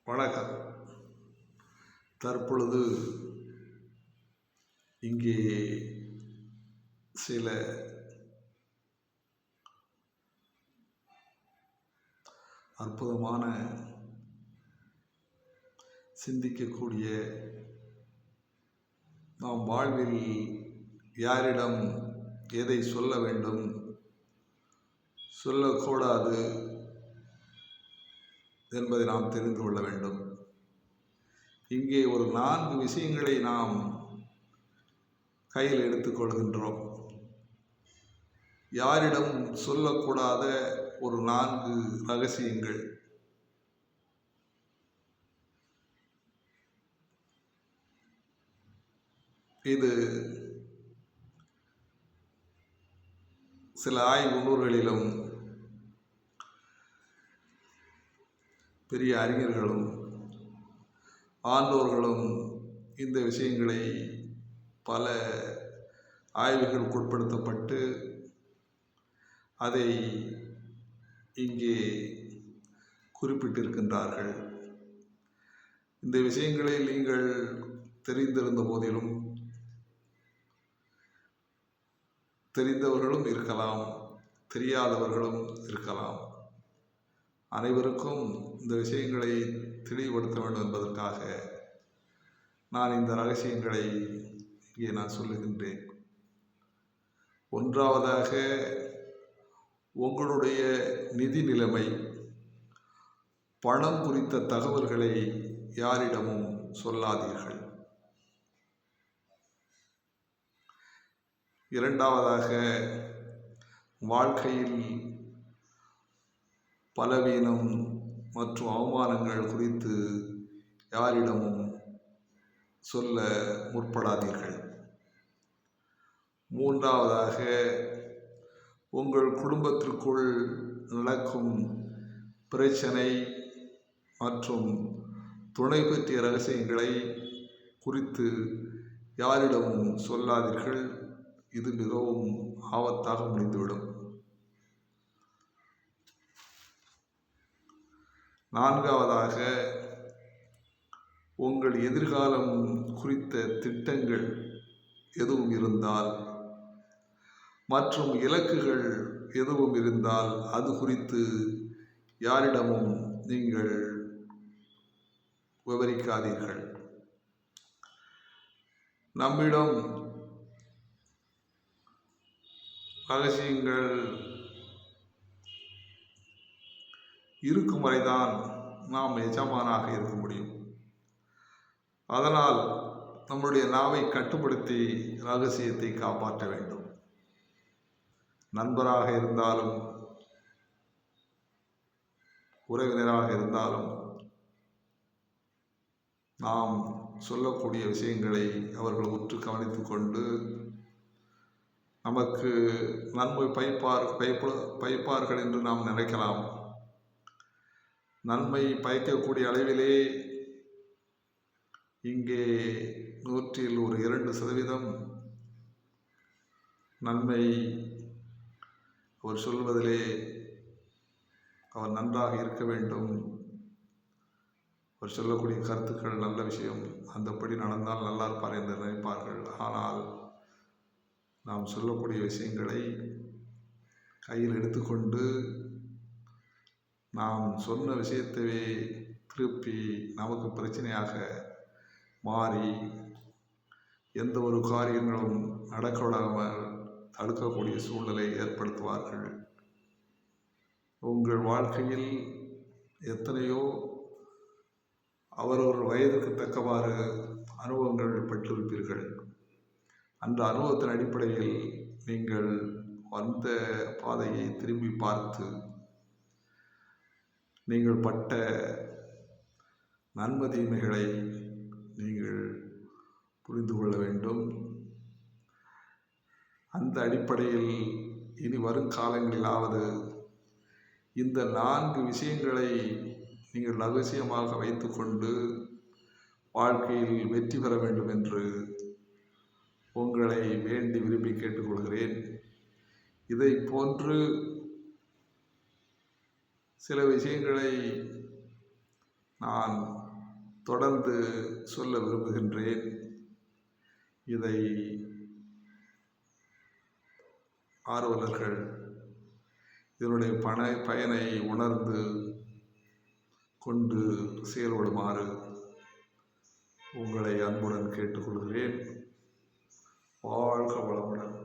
வணக்கம். தற்பொழுது இங்கே சில அற்புதமான சிந்திக்கக்கூடிய, நாம் வாழ்வில் யாரிடம் எதை சொல்ல வேண்டும், சொல்லக்கூடாது என்பதை நாம் தெரிந்து கொள்ள வேண்டும். இங்கே ஒரு 4 விஷயங்களை நாம் கையில் எடுத்துக்கொள்கின்றோம். யாரிடம் சொல்லக்கூடாத ஒரு 4 ரகசியங்கள். இது சில ஆய்வு நூல்களிலும் பெரிய அறிஞர்களும் ஆண்டோர்களும் இந்த விஷயங்களை பல ஆய்வுகளுக்கு உட்படுத்தப்பட்டு அதை இங்கே குறிப்பிட்டிருக்கின்றார்கள். இந்த விஷயங்களை நீங்கள் தெரிந்திருந்த போதிலும் தெரிந்தவர்களும் இருக்கலாம், தெரியாதவர்களும் இருக்கலாம். அனைவருக்கும் இந்த விஷயங்களை தெளிவுபடுத்த வேண்டும் என்பதற்காக நான் இந்த ரகசியங்களை இங்கே நான் சொல்லுகின்றேன். ஒன்றாவதாக, உங்களுடைய நிதி நிலைமை, பணம் குறித்த தகவல்களை யாரிடமும் சொல்லாதீர்கள். இரண்டாவதாக, வாழ்க்கையில் பலவீனம் மற்றும் அவமானங்கள் குறித்து யாரிடமும் சொல்ல முற்படாதீர்கள். மூன்றாவதாக, உங்கள் குடும்பத்திற்குள் நடக்கும் பிரச்சனை மற்றும் துணை பற்றிய ரகசியங்களை குறித்து யாரிடமும் சொல்லாதீர்கள். இது மிகவும் ஆபத்தாக முடிந்துவிடும். நான்காவதாக, உங்கள் எதிர்காலம் குறித்த திட்டங்கள் எதுவும் இருந்தால் மற்றும் இலக்குகள் எதுவும் இருந்தால் அது குறித்து யாரிடமும் நீங்கள் விவரிக்காதீர்கள். நம்மிடம் ரகசியங்கள் இருக்கும் வரைதான் நாம் எஜமானாக இருக்க முடியும். அதனால் நம்முடைய நாவை கட்டுப்படுத்தி ரகசியத்தை காப்பாற்ற வேண்டும். நண்பராக இருந்தாலும் உறவினராக இருந்தாலும் நாம் சொல்லக்கூடிய விஷயங்களை அவர்கள் உற்று கவனித்துக் கொண்டு நமக்கு நன்மை பயப்பார்கள் என்று நாம் நினைக்கலாம். நன்மை பயக்கக்கூடிய அளவிலே இங்கே 100ல் ஒரு 2% நன்மை அவர் சொல்வதிலே அவர் நன்றாக இருக்க வேண்டும், அவர் சொல்லக்கூடிய கருத்துக்கள் நல்ல விஷயம், அந்தபடி நடந்தால் நல்லா இருப்பார் என்று நினைப்பார்கள். ஆனால் நாம் சொல்லக்கூடிய விஷயங்களை கையில் எடுத்துக்கொண்டு நாம் சொன்ன விஷயத்தையே திருப்பி நமக்கு பிரச்சனையாக மாறி எந்த ஒரு காரியங்களும் நடக்கவிடாமல் தடுக்கக்கூடிய சூழ்நிலை ஏற்படுத்துவார்கள். உங்கள் வாழ்க்கையில் எத்தனையோ அவரவர் வயதுக்கு தக்கவாறு அனுபவங்கள் பெற்றிருப்பீர்கள். அந்த அனுபவத்தின் அடிப்படையில் நீங்கள் வந்த பாதையை திரும்பி பார்த்து நீங்கள் பட்ட நன்மை தீமைகளை நீங்கள் புரிந்து கொள்ள வேண்டும். அந்த அடிப்படையில் இனி வரும் காலங்களிலாவது இந்த 4 விஷயங்களை நீங்கள் ரகசியமாக வைத்துக்கொண்டு வாழ்க்கையில் வெற்றி பெற வேண்டும் என்று உங்களை வேண்டி விரும்பி கேட்டுக்கொள்கிறேன். இதை போன்று சில விஷயங்களை நான் தொடர்ந்து சொல்ல விரும்புகின்றேன். இதை ஆர்வலர்கள் இதனுடைய பயனை உணர்ந்து கொண்டு செயல்படுமாறு உங்களை அன்புடன் கேட்டுக்கொள்கிறேன். வாழ்க வளமுடன்.